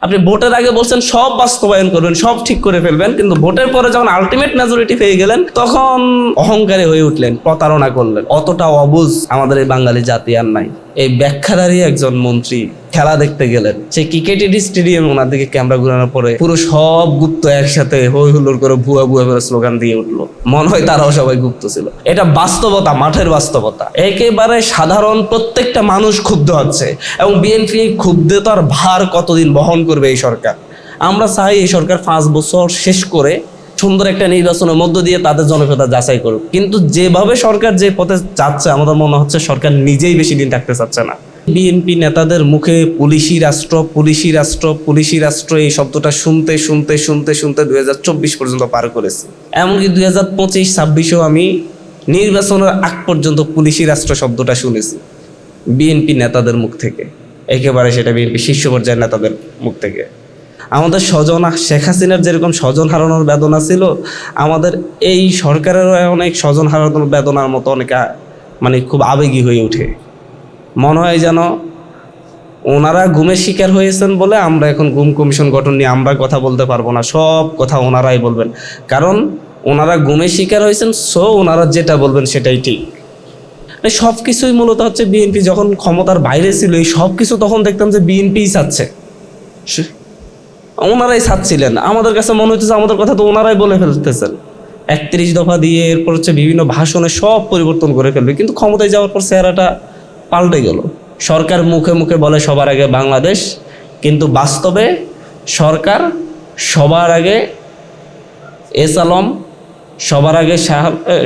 আপনি ভোটের আগে বলছেন সব বাস্তবায়ন করবেন, সব ঠিক করে ফেলবেন, কিন্তু ভোটের পরে যখন আলটিমেট মেজরিটি পেয়ে গেলেন তখন অহংকারী হয়ে উঠলেন, প্রতারণা করলেন। অতটা অবুঝ আমাদের এই বাঙালি জাতি আর নাই। এই ব্যাখ্যাধারী একজন মন্ত্রী খেলা দেখতে গেলেন, সেই ক্রিকেটেডি স্টেডিয়ামে ওনার দিকে ক্যামেরা ঘুরানোর পরে পুরো সব গুপ্ত একসাথে হই হুল্লোড় করে ভুয়া ভুয়া করে স্লোগান দিয়ে উঠলো। মনে হয় তারাও সবাই গুপ্ত ছিল। এটা বাস্তবতা, মাঠের বাস্তবতা। একেবারে সাধারণ প্রত্যেকটা মানুষ ক্ষুব্ধ হচ্ছে, এবং বিএনপি ক্ষুব্ধতার ভার কতদিন বহন করবে এই সরকার। আমরা চাই এই সরকার 5 বছর শেষ করে সুন্দর একটা নির্বাচনের মধ্য দিয়ে তাদের জনপ্রিয়তা যাচাই করুক, কিন্তু যেভাবে সরকার যে পথে যাচ্ছে আমাদের মনে হচ্ছে সরকার নিজেই বেশি দিন থাকতে চাচ্ছে না। বিএনপি নেতাদের মুখে পুলিশি রাষ্ট্র, পুলিশি রাষ্ট্র, পুলিশি রাষ্ট্র এই শব্দটা শুনতে শুনতে শুনতে শুনতে 2024 পর্যন্ত পার করেছে। এমনকি 2025-26-এও আমি নির্বাচনের আগ পর্যন্ত পুলিশি রাষ্ট্র শব্দটা শুনেছি বিএনপি নেতাদের মুখ থেকে, একেবারে সেটা বিএনপি শীর্ষ পর্যায়ের নেতাদের মুখ থেকে। আমাদের স্বজন, শেখ হাসিনার যেরকম স্বজন হারানোর বেদনা ছিল, আমাদের এই সরকারেরও অনেক স্বজন হারানোর বেদনার মতো অনেক মানে খুব আবেগী হয়ে ওঠে। মনে হয় যেন ওনারা গুমের শিকার হয়েছেন বলে আমরা এখন গুম কমিশন গঠন নিয়ে আমরা কথা বলতে পারবো না, সব কথা ওনারাই বলবেন। কারণ ওনারা গুমের শিকার হয়েছেন, সো ওনারা যেটা বলবেন সেটাই ঠিক। সব কিছুই মূলত হচ্ছে বিএনপি যখন ক্ষমতার বাইরে ছিল, এই সব কিছু তখন দেখতাম যে বিএনপিই চাচ্ছে, ওনারাই চাচ্ছিলেন। আমাদের কাছে মনে হচ্ছে আমাদের কথা তো ওনারাই বলে ফেলতেছেন। 31 দফা দিয়ে এরপর হচ্ছে বিভিন্ন ভাষণে সব পরিবর্তন করে ফেলবে, কিন্তু ক্ষমতায় যাওয়ার পর চেহারাটা পাল্টে গেল। সরকার মুখে মুখে বলে সবার আগে বাংলাদেশ, কিন্তু বাস্তবে সরকার সবার আগে এস আলম,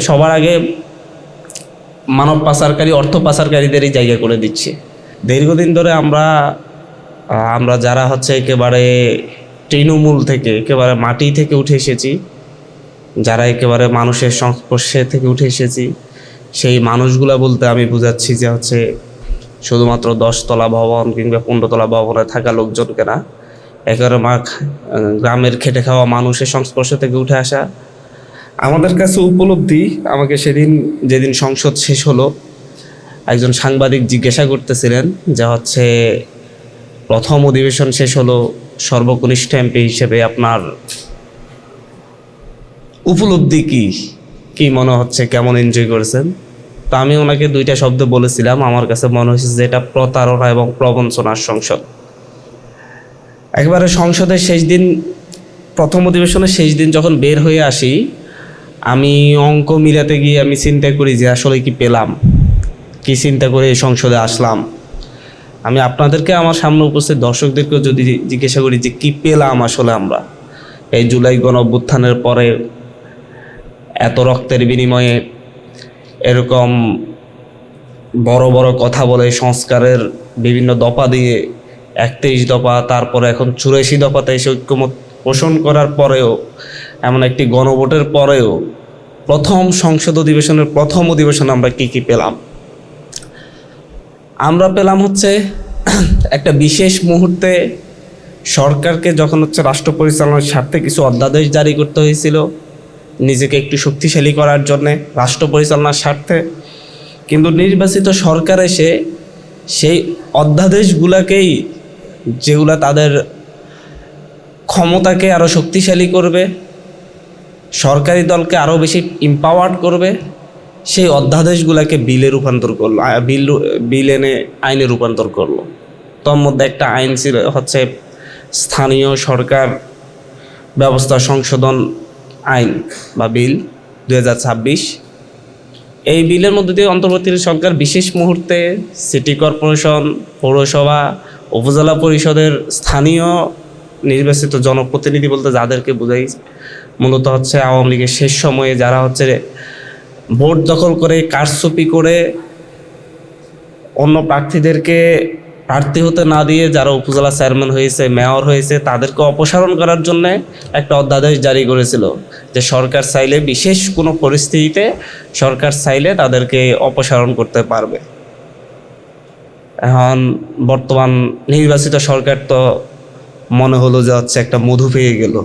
সবার আগে মানব পাচারকারী, অর্থ পাচারকারীদেরই জায়গা করে দিচ্ছে। দীর্ঘদিন ধরে আমরা যারা হচ্ছে একেবারে তৃণমূল থেকে, একেবারে মাটি থেকে উঠে এসেছি, যারা একেবারে মানুষের সংস্পর্শে থেকে উঠে এসেছি, সেই মানুষগুলা বলতে আমি বুঝাচ্ছি যে হচ্ছে শুধুমাত্র 10 তলা ভবন কিংবা 15 তলা ভবনে থাকা লোকজনকে না, একেবারে গ্রামের খেটে খাওয়া মানুষের সংস্পর্শ থেকে উঠে আসা। আমাদের কাছে উপলব্ধি, আমাকে যেদিন সংসদ শেষ হলো, একজন সাংবাদিক জিজ্ঞাসা করতেছিলেন যে হচ্ছে প্রথম অধিবেশন শেষ হলো, সর্বকনিষ্ঠ এমপি হিসেবে আপনার উপলব্ধি কি মনে হচ্ছে, কেমন এনজয় করেছেন? তা আমি ওনাকে 2টা শব্দ বলেছিলাম। আমার কাছে মনে হয়েছে যে এটা প্রতারণা এবং প্রবঞ্চনার সংসদ। একবারে সংসদের শেষ দিন, প্রথম অধিবেশনের শেষ দিন যখন বের হয়ে আসি, আমি অঙ্ক মিলাতে গিয়ে আমি চিন্তা করি যে আসলে কি পেলাম, কি চিন্তা করে এই সংসদে আসলাম। আমি আপনাদেরকে, আমার সামনে উপস্থিত দর্শকদেরকেও যদি জিজ্ঞাসা করি যে কি পেলাম আসলে আমরা এই জুলাই গণঅভ্যুত্থানের পরে, এত রক্তের বিনিময়ে এরকম বড় বড় কথা বলে সংস্কারের বিভিন্ন দফা দিয়ে 31 দফা, তারপরে এখন 84 দফাতে এসে ঐক্যমত পোষণ করার পরেও, এমন একটি গণভোটের পরেও প্রথম সংসদ অধিবেশনের প্রথম অধিবেশনে আমরা কি পেলাম? আমরা পেলাম হচ্ছে একটা বিশেষ মুহূর্তে সরকারকে যখন হচ্ছে রাষ্ট্র পরিচালনার স্বার্থে কিছু অধ্যাদেশ জারি করতে হয়েছিল নিজেকে একটু শক্তিশালী করার জন্যে, রাষ্ট্র পরিচালনার স্বার্থে, কিন্তু নির্বাচিত সরকার এসে সেই অধ্যাদেশগুলোকেই, যেগুলা তাদের ক্ষমতাকে আরও শক্তিশালী করবে, সরকারি দলকে আরও বেশি এম্পাওয়ার্ড করবে, সেই অধ্যাদেশগুলোকে বিলে রূপান্তর করলো, বিল এনে আইনে রূপান্তর করলো। তোর মধ্যে একটা আইন ছিল হচ্ছে স্থানীয় সরকার ব্যবস্থা সংশোধন আইন বা বিল 2026। এই বিলের মধ্যে দিয়ে অন্তর্বর্তী সরকার বিশেষ মুহূর্তে সিটি কর্পোরেশন, পৌরসভা, উপজেলা পরিষদের স্থানীয় নির্বাচিত জনপ্রতিনিধি বলতে যাদেরকে বোঝাই, মূলত হচ্ছে আওয়ামী লীগের শেষ সময়ে যারা হচ্ছে ভোট দখল করে, কারচুপি করে অন্য প্রার্থীদেরকে প্রার্থী হতে না দিয়ে যারা উপজেলা চেয়ারম্যান হয়েছে, মেয়র হয়েছে, তাদেরকে অপসারণ করার জন্য একটা অধ্যাদেশ জারি করেছিল যে সরকার চাইলে, বিশেষ কোনো পরিস্থিতিতে সরকার চাইলে তাদেরকে অপসারণ করতে পারবে। এখন বর্তমান নির্বাচিত সরকার তো মনে হলো যে হচ্ছে একটা মধু পেয়ে গেল,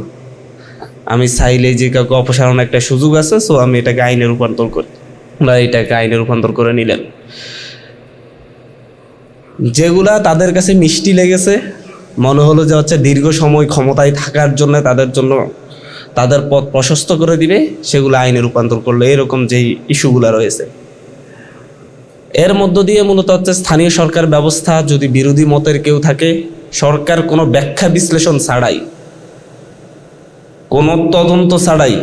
আমি চাইলেই যে কাউকে অপসারণ একটা সুযোগ আছে, সো আমি এটাকে আইনে রূপান্তর করি, বা এটাকে আইনে রূপান্তর করে নিলেন। যেগুলা তাদের কাছে মিষ্টি লেগেছে মনে হলো যে হচ্ছে দীর্ঘ সময় ক্ষমতায় থাকার জন্য তাদের পথ প্রশস্ত করে দিবে, সেগুলো আইনে রূপান্তর করলো, এরকম যেই ইস্যুগুলো রয়েছে। এর মধ্য দিয়ে মূলত হচ্ছে স্থানীয় সরকার ব্যবস্থা যদি বিরোধী মতের কেউ থাকে, সরকার কোনো ব্যাখ্যা বিশ্লেষণ ছাড়াই, কোনো তদন্ত ছাড়াই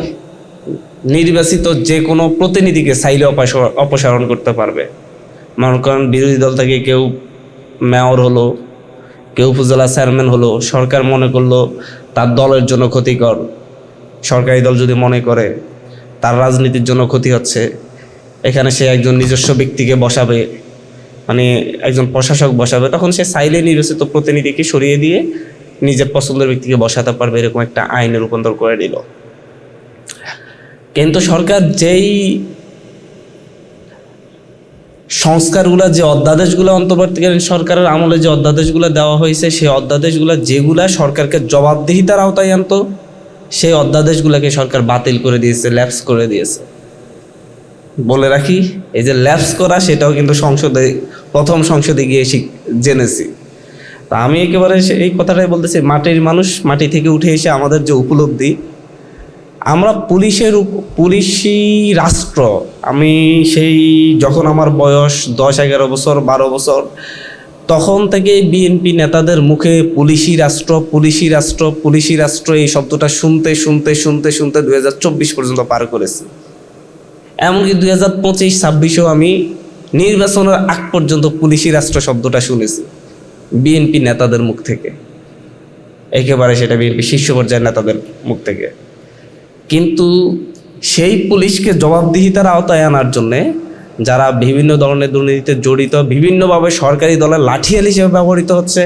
নির্বাচিত যে কোনো প্রতিনিধিকে চাইলে অপসারণ করতে পারবে। মনে করেন বিরোধী দল থেকে কেউ মেয়র হলো, কেউ উপজেলা চেয়ারম্যান হলো, সরকার মনে করলো তার দলের জন্য ক্ষতিকর, সরকারি দল যদি মনে করে তার রাজনীতির জন্য ক্ষতি হচ্ছে, এখানে সে একজন নিজস্ব ব্যক্তিকে বসাবে, মানে একজন প্রশাসক বসাবে, তখন সে চাইলে নির্বাচিত প্রতিনিধিকে সরিয়ে দিয়ে নিজের পছন্দের ব্যক্তিকে বসাতে পারবে, এরকম একটা আইনে রূপান্তর করে দিল। কিন্তু সরকার যেই সংস্কারগুলা, যে অধ্যাদেশগুলো অন্তর্বর্তীকালীন সরকারের আমলে যে অধ্যাদেশগুলো দেওয়া হয়েছে, সেই অধ্যাদেশগুলো যেগুলা সরকারকে জবাবদিহিতার আওতায় আনতো, সেই অধ্যাদেশগুলোকে সরকার বাতিল করে দিয়েছে, ল্যাপস করে দিয়েছে। বলে রাখি, এই যে ল্যাপস করা, সেটাও কিন্তু প্রথম সংসদে গিয়ে জেনেছি। তা আমি একেবারে এই কথাটাই বলতেছি, মাটির মানুষ, মাটি থেকে উঠে এসে আমাদের যে উপলব্ধি, আমরা পুলিশি রাষ্ট্র, আমি সেই যখন আমার বয়স 10-11 বছর 12 বছর, তখন থেকে বিএনপি নেতাদের মুখে পুলিশি রাষ্ট্র, পুলিশি রাষ্ট্র, পুলিশি রাষ্ট্র এই শব্দটা শুনতে 2024 পর্যন্ত পার করেছি। এমনকি 2025-26-26 আমি নির্বাচনের আগ পর্যন্ত পুলিশি রাষ্ট্র শব্দটা শুনেছি বিএনপি নেতাদের মুখ থেকে, একেবারে সেটা বিএনপি শীর্ষ পর্যায়ের নেতাদের মুখ থেকে। কিন্তু সেই পুলিশকে জবাবদিহিতার আওতায় আনার জন্যে যারা বিভিন্ন ধরনের দুর্নীতিতে জড়িত, বিভিন্নভাবে সরকারি দলের লাঠিয়াল হিসেবে ব্যবহৃত হচ্ছে,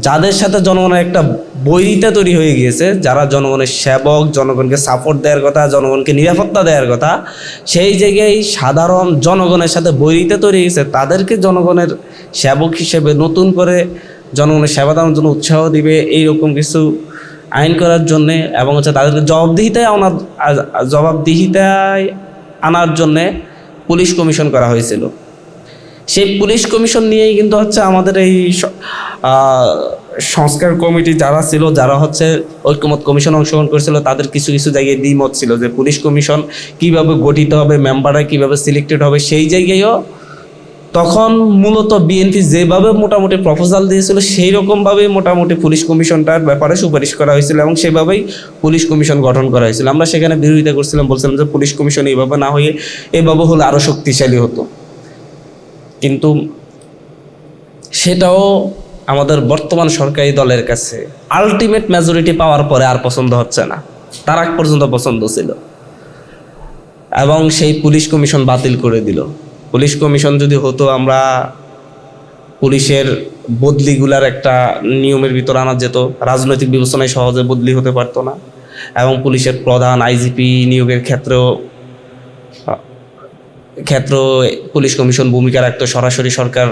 যাদের সাথে জনগণের একটা বৈরিতা তৈরি হয়ে গিয়েছে, যারা জনগণের সেবক, জনগণকে সাপোর্ট দেওয়ার কথা, জনগণকে নিরাপত্তা দেওয়ার কথা, সেই জায়গায় সাধারণ জনগণের সাথে বৈরিতা তৈরি হয়েছে, তাদেরকে জনগণের সেবক হিসেবে নতুন করে জনগণের সেবা দেওয়ার জন্য উৎসাহ দিবে, এইরকম কিছু আইন করার জন্যে, এবং হচ্ছে তাদেরকে জবাবদিহিতায় আনার জন্যে পুলিশ কমিশন করা হয়েছিল। সেই পুলিশ কমিশন নিয়েই কিন্তু হচ্ছে আমাদের এই সংস্কার কমিটি যারা ছিল, যারা হচ্ছে ঐক্যমত কমিশন অংশগ্রহণ করেছিল, তাদের কিছু কিছু জায়গায় দ্বিমত ছিল যে পুলিশ কমিশন কিভাবে গঠিত হবে, মেম্বাররা কিভাবে সিলেক্টেড হবে। সেই জায়গায়ও তখন মূলত বিএনপি যেভাবে মোটামুটি প্রপোজাল দিয়েছিল, সেই রকমভাবেই মোটামুটি পুলিশ কমিশনটার ব্যাপারে সুপারিশ করা হয়েছিল, এবং সেভাবেই পুলিশ কমিশন গঠন করা হয়েছিল। আমরা সেখানে বিরোধিতা করছিলাম, বলছিলাম যে পুলিশ কমিশন এইভাবে না হয়ে এভাবে হলে আরও শক্তিশালী হতো। কিন্তু সেটাও আমাদের বর্তমান সরকারি দলের কাছে আলটিমেট মেজরিটি পাওয়ার পরে আর পছন্দ হচ্ছে না, তার আগ পর্যন্ত পছন্দ ছিল, এবং সেই পুলিশ কমিশন বাতিল করে দিল। পুলিশ কমিশন যদি হতো, আমরা পুলিশের বদলিগুলার একটা নিয়মের ভিতর আনা যেত, রাজনৈতিক বিবেচনায় সহজে বদলি হতে পারতো না, এবং পুলিশের প্রধান আইজিপি নিয়োগের ক্ষেত্রেও পুলিশ কমিশন ভূমিকা রাখতো। সরাসরি সরকার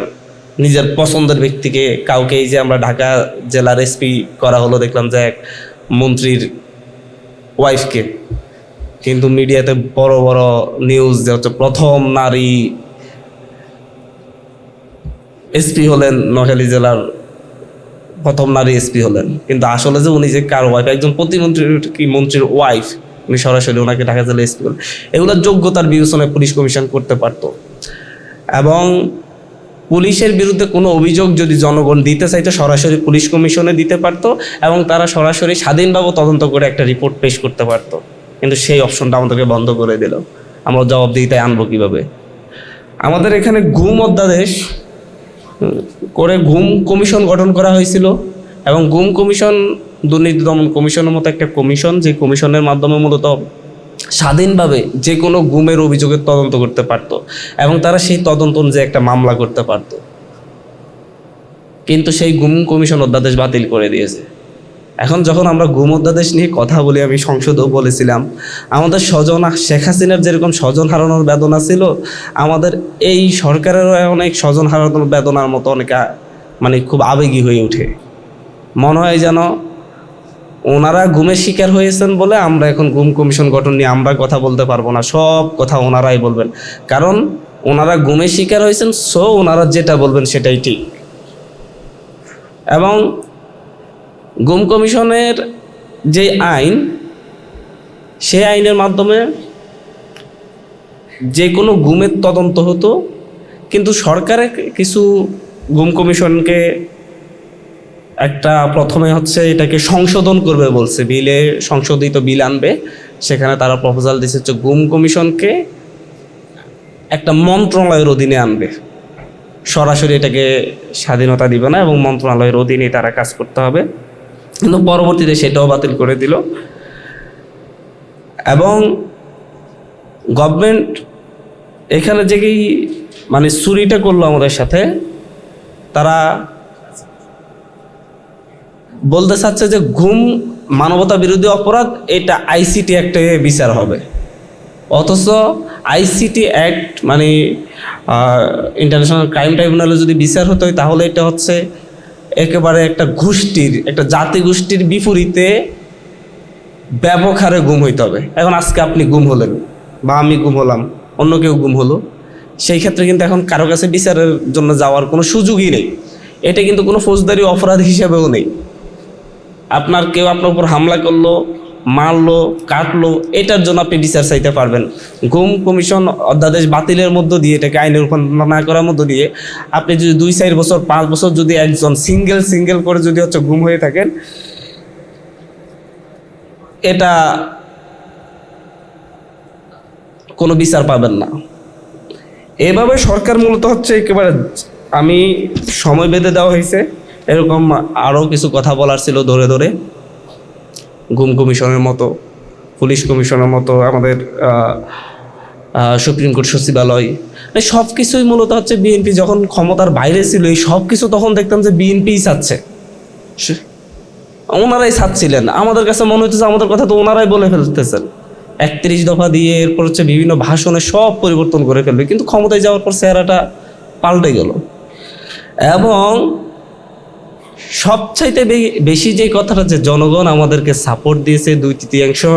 নিজের পছন্দের ব্যক্তিকে, কাউকে, এই যে আমরা ঢাকা জেলার এসপি করা হলো, দেখলাম যে এক মন্ত্রীর ওয়াইফকে, কিন্তু মিডিয়াতে বড় বড় নিউজ যে হচ্ছে প্রথম নারী এসপি হলেন, নোয়াখালী জেলার প্রথম নারী এসপি হলেন, কিন্তু আসলে যে উনি যে কার ওয়াইফ, একজন মন্ত্রীর ওয়াইফ, উনি সরাসরি ওনাকে ঢাকা জেলা এসপি হলেন। এগুলো যোগ্যতার বিবেচনায় পুলিশ কমিশন করতে পারত, এবং পুলিশের বিরুদ্ধে কোনো অভিযোগ যদি জনগণ দিতে চাইতো, সরাসরি পুলিশ কমিশনে দিতে পারত, এবং তারা সরাসরি স্বাধীনভাবে তদন্ত করে একটা রিপোর্ট পেশ করতে পারত। কিন্তু সেই অপশনটা আমাদেরকে বন্ধ করে দিল। আমরা জবাবদিহিতায় আনবো কীভাবে? আমাদের এখানে গুম অধ্যাদেশ করে গুম কমিশন গঠন করা হয়েছিল, এবং গুম কমিশন দুর্নীতি দমন কমিশনের মতো একটা কমিশন, যে কমিশনের মাধ্যমে মূলত স্বাধীনভাবে যে কোনো গুমের অভিযোগের তদন্ত করতে পারত, এবং তারা সেই তদন্ত অনুযায়ী একটা মামলা করতে পারত। কিন্তু সেই গুম কমিশন অধ্যাদেশ বাতিল করে দিয়েছে। এখন যখন আমরা গুম অধ্যাদেশ নিয়ে কথা বলি, আমি সংসদেও বলেছিলাম, আমাদের শেখ হাসিনার যেরকম স্বজন হারানোর বেদনা ছিল, আমাদের এই সরকারেরও অনেক স্বজন হারানোর বেদনার মতো অনেক মানে খুব আবেগী হয়ে ওঠে। মনে হয় যেন ওনারা গুমের শিকার হয়েছেন বলে আমরা এখন গুম কমিশন গঠন নিয়ে আমরা কথা বলতে পারবো না, সব কথা ওনারাই বলবেন, কারণ ওনারা গুমের শিকার হয়েছেন, সো ওনারা যেটা বলবেন সেটাই ঠিক। এবং গুম কমিশনের যে আইন, সেই আইনের মাধ্যমে যে কোনো গুমের তদন্ত হতো, কিন্তু সরকারের কিছু গুম কমিশনকে একটা প্রথমে হচ্ছে এটাকে সংশোধন করবে বলছে, বিলে সংশোধিত বিল আনবে। সেখানে তারা প্রপোজাল দিচ্ছে হচ্ছে গুম কমিশনকে একটা মন্ত্রণালয়ের অধীনে আনবে, সরাসরি এটাকে স্বাধীনতা দিবে না এবং মন্ত্রণালয়ের অধীনে তারা কাজ করতে হবে। কিন্তু পরবর্তীতে সেটাও বাতিল করে দিল এবং গভর্নমেন্ট এখানে যেই মানে চুরিটা করলো আমাদের সাথে, তারা বলতে চাচ্ছে যে গুম মানবতা বিরোধী অপরাধ, এটা আইসিটি অ্যাক্টে বিচার হবে। অথচ আইসিটি অ্যাক্ট মানে ইন্টারন্যাশনাল ক্রাইম ট্রাইব্যুনালে যদি বিচার হতো তাহলে এটা হচ্ছে একেবারে একটা গোষ্ঠীর, একটা জাতি গোষ্ঠীর বিপরীতে ব্যাপক হারে গুম হইতে হবে। এখন আজকে আপনি গুম হলেন বা আমি গুম হলাম, অন্য কেউ গুম হলো, সেই ক্ষেত্রে কিন্তু এখন কারো কাছে বিচারের জন্য যাওয়ার কোনো সুযোগই নেই। এটা কিন্তু কোনো ফৌজদারি অপরাধ হিসাবেও নেই। আপনার কেউ আপনার উপর হামলা করলো, মারলো, কাটলো, এটার জন্য আপনি বিচার চাইতে পারবেন। গুম কমিশন অধ্যাদেশ বাতিলের মধ্য দিয়ে, এটাকে আইনের রূপান্তর না করার মধ্য দিয়ে আপনি যদি 2-4 বছর 5 বছর যদি একজন সিঙ্গেল করে যদি হচ্ছে গুম হয়ে থাকেন, এটা কোনো বিচার পাবেন না। এভাবে সরকার মূলত হচ্ছে একেবারে, আমি সময় বেঁধে দেওয়া হয়েছে, এরকম আরও কিছু কথা বলার ছিল ধরে ধরে, গুম কমিশনের মতো, পুলিশ কমিশনের মতো, আমাদের সুপ্রিম কোর্ট সচিবালয়, এই সব কিছুই মূলত হচ্ছে বিএনপি যখন ক্ষমতার বাইরে ছিল, এই সব কিছু তখন দেখতাম যে বিএনপিই চাচ্ছে, ওনারাই চাচ্ছিলেন। আমাদের কাছে মনে হচ্ছে আমাদের কথা তো ওনারাই বলে ফেলতেছেন। 31 দফা দিয়ে এরপর হচ্ছে বিভিন্ন ভাষণে সব পরিবর্তন করে ফেলবে, কিন্তু ক্ষমতায় যাওয়ার পর চেহারাটা পাল্টে গেল। এবং সবচাইতে বেশি যে কথাটা, যে জনগণ আমাদেরকে সাপোর্ট দিয়েছে, 2/3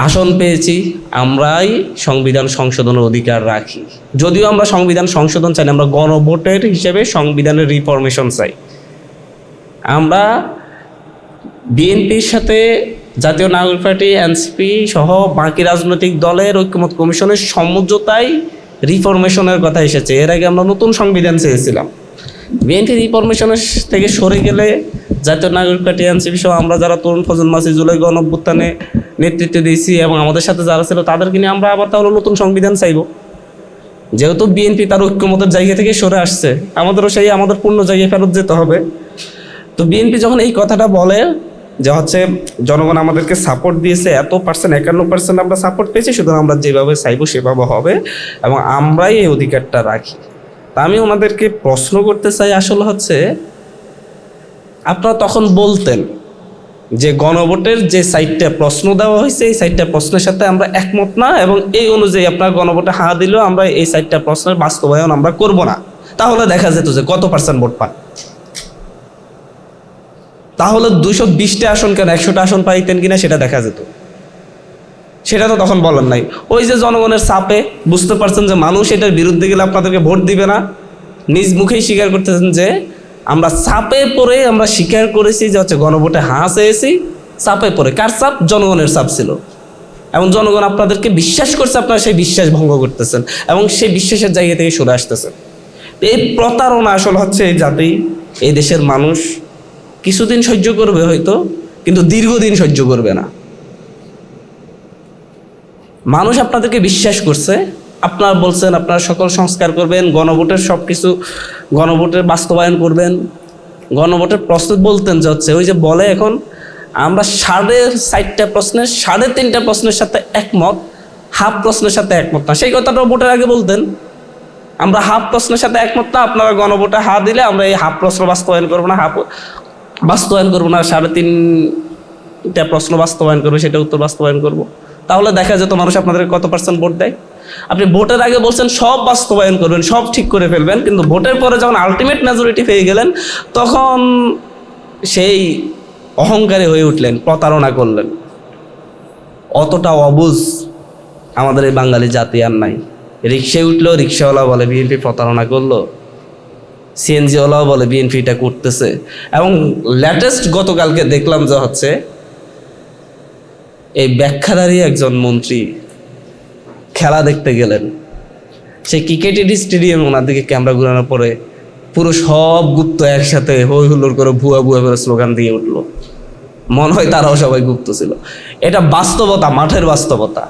আসন পেয়েছি, আমরাই সংবিধান সংশোধনের অধিকার রাখি। যদিও আমরা সংবিধান সংশোধন চাই না, আমরা গণভোটের হিসেবে সংবিধানের রিফরমেশন চাই। আমরা বিএনপির সাথে জাতীয় নাগরিক পার্টি, এনসিপি সহ বাকি রাজনৈতিক দলের ঐক্যমত কমিশনের সমঝোতায় রিফরমেশনের কথা এসেছে। এর আগে আমরা নতুন সংবিধান চেয়েছিলাম। বিএনপি রিফরমেশনের থেকে সরে গেলে জাতীয় নাগরিক পার্টি, এনসিপি সহ আমরা যারা তরুণ প্রজন্ম আছি, জুলাই গণঅভ্যুত্থানে নেতৃত্ব দিয়েছি এবং আমাদের সাথে যারা ছিল তাদেরকে নিয়ে আমরা আবার তাহলে নতুন সংবিধান চাইব। যেহেতু বিএনপি তার ঐক্যমতের জায়গা থেকে সরে আসছে, আমাদেরও সেই আমাদের পূর্ণ জায়গায় ফেরত যেতে হবে। তো বিএনপি যখন এই কথাটা বলে যে হচ্ছে জনগণ আমাদেরকে সাপোর্ট দিয়েছে, এত পার্সেন্ট 51% আমরা সাপোর্ট পেয়েছি, সুতরাং আমরা যেভাবে চাইবো সেভাবে হবে এবং আমরাই এই অধিকারটা রাখি। তা আমি ওনাদেরকে প্রশ্ন করতে চাই, আসলে হচ্ছে আপনারা তখন বলতেন যে গণভোটের যে 4টা প্রশ্ন দেওয়া হয়েছে, এই 4টা প্রশ্নের সাথে আমরা একমত না এবং এই অনুযায়ী আপনারা গণভোটে হ্যাঁ দিলেও আমরা এই 4টা প্রশ্নের বাস্তবায়ন আমরা করব না। তাহলে দেখা যেত যে কত পার্সেন্ট ভোট পান। তাহলে 220টা আসন কেন 100টা আসন পাইতেন কিনা সেটা দেখা যেত। সেটা তো তখন বলেন নাই। ওই যে জনগণের চাপে বুঝতে পারছেন যে মানুষ এটার বিরুদ্ধে গেলে আপনাদেরকে ভোট দিবে না, নিজ মুখেই স্বীকার করতেছেন যে আমরা চাপে পড়ে আমরা স্বীকার করেছি যে হচ্ছে গণভোটে হ্যাঁ চেয়েছি, চাপে পড়ে। কার চাপ? জনগণের চাপ ছিল এবং জনগণ আপনাদেরকে বিশ্বাস করছে, আপনারা সেই বিশ্বাস ভঙ্গ করতেছেন এবং সেই বিশ্বাসের জায়গা থেকে সরে আসতেছেন। এই প্রতারণা আসলে হচ্ছে এই জাতি, এই দেশের মানুষ কিছুদিন সহ্য করবে হয়তো, কিন্তু দীর্ঘদিন সহ্য করবে না। মানুষ আপনাদেরকে বিশ্বাস করছে, আপনারা বলছেন আপনারা সকল সংস্কার করবেন, গণভোটের সব কিছু, গণভোটের বাস্তবায়ন করবেন, গণভোটের প্রস্তুত বলতেন যে হচ্ছে ওই যে বলে এখন আমরা 4.5টা প্রশ্নের 3.5টা প্রশ্নের সাথে একমত, হাফ প্রশ্নের সাথে একমত না। সেই কথাটাও ভোটের আগে বলতেন, আমরা হাফ প্রশ্নের সাথে একমত না, আপনারা গণভোটে হা দিলে আমরা এই হাফ প্রশ্ন বাস্তবায়ন করবো না, হাফ বাস্তবায়ন করবো না, 3.5টা প্রশ্ন বাস্তবায়ন করবো, সেটা উত্তর বাস্তবায়ন করবো। তাহলে দেখা যেত মানুষ আপনাদের কত পার্সেন্ট ভোট দেয়। আপনি ভোটের আগে বলছেন সব বাস্তবায়ন করবেন, সব ঠিক করে ফেলবেন, কিন্তু ভোটের পরে যখন আলটিমেট মেজরিটি পেয়ে গেলেন তখন সেই অহংকারী হয়ে উঠলেন, প্রতারণা করলেন। অতটা অবুঝ আমাদের এই বাঙালি জাতি আর নাই। রিক্সায় উঠলো, রিক্সাওয়ালা বলে বিএনপি প্রতারণা করলো। সিএনজিওয়ালাও বলে বিএনপি এটা করতেছে। এবং লেটেস্ট গতকালকে দেখলাম যে হচ্ছে এই ব্যাখ্যাধারী একজন মন্ত্রী খেলা দেখতে গেলেন, সেই ক্রিকেটের স্টেডিয়াম ওনার দিকে ক্যামেরা ঘুরানোর পরে পুরো সব গুপ্ত একসাথে হই হুল্লোড় করে ভুয়া ভুয়া করে স্লোগান দিয়ে উঠলো, মনে হয় তারাও সবাই গুপ্ত ছিল। এটা বাস্তবতা, মাঠের বাস্তবতা।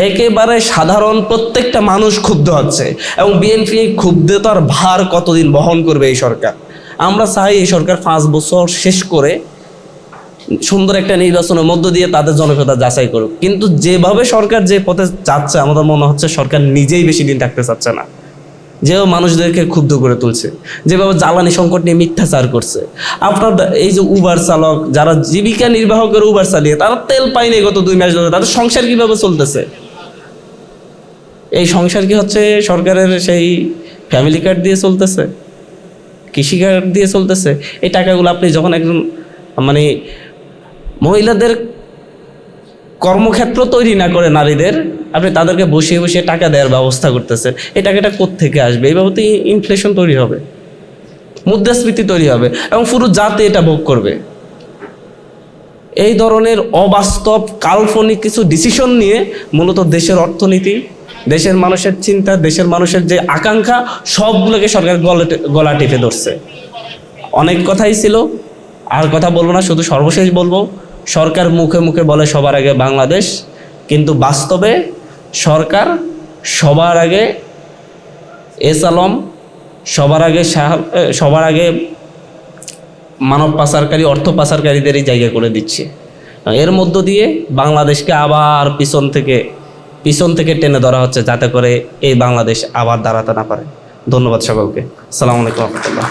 একেবারে সাধারণ প্রত্যেকটা মানুষ ক্ষুব্ধ হচ্ছে, এবং বিএনপি ক্ষুব্ধতার ভার কতদিন বহন করবে এই সরকার? আমরা চাই এই সরকার 5 বছর শেষ করে সুন্দর একটা নির্বাচনের মধ্য দিয়ে তাদের জনপ্রিয়তা যাচাই করুক। কিন্তু যেভাবে সরকার যে পথে যাচ্ছে, আমাদের মনে হচ্ছে সরকার নিজেই বেশি দিন থাকতে চাচ্ছে না। যেভাবে মানুষদেরকে ক্ষুব্ধ করে তুলছে, যেভাবে জ্বালানি সংকট নিয়ে মিথ্যাচার করছে। আপনার এই যে উবার চালক, যারা জীবিকা নির্বাহ করে উবার চালিয়ে, তারা তেল পায়নি গত 2 মাস ধরে, তাদের সংসার কিভাবে চলতেছে? এই সংসার কি হচ্ছে সরকারের সেই ফ্যামিলি কার্ড দিয়ে চলতেছে, কৃষি কার্ড দিয়ে চলতেছে? এই টাকাগুলো আপনি যখন একজন মানে মহিলাদের কর্মক্ষেত্র তৈরি না করে নারীদের, আপনি তাদেরকে বসিয়ে বসিয়ে টাকা দেওয়ার ব্যবস্থা করতেছেন, এই টাকাটা কোত্থেকে আসবে? এইভাবে তো ইনফ্লেশন তৈরি হবে, মুদ্রাস্ফীতি তৈরি হবে, এবং পুরো জাতি এটা ভোগ করবে। এই ধরনের অবাস্তব কাল্পনিক কিছু ডিসিশন নিয়ে মূলত দেশের অর্থনীতি, দেশের মানুষের চিন্তা, দেশের মানুষের যে আকাঙ্ক্ষা, সবগুলোকে সরকার গলা টিপে ধরছে। অনেক কথাই ছিল, আর কথা বলবো না, শুধু সর্বশেষ বলবো, সরকার মুখে মুখে বলে সবার আগে বাংলাদেশ, কিন্তু বাস্তবে সরকার সবার আগে এস আলম, সবার আগে মানব পাচারকারী, অর্থ পাচারকারীদেরই জায়গা করে দিচ্ছে। এর মধ্য দিয়ে বাংলাদেশকে আবার পিছন থেকে টেনে ধরা হচ্ছে, যাতে করে এই বাংলাদেশ আবার দাঁড়াতে না পারে। ধন্যবাদ সকলকে। আসসালামু আলাইকুম রহমতুল্লাহ।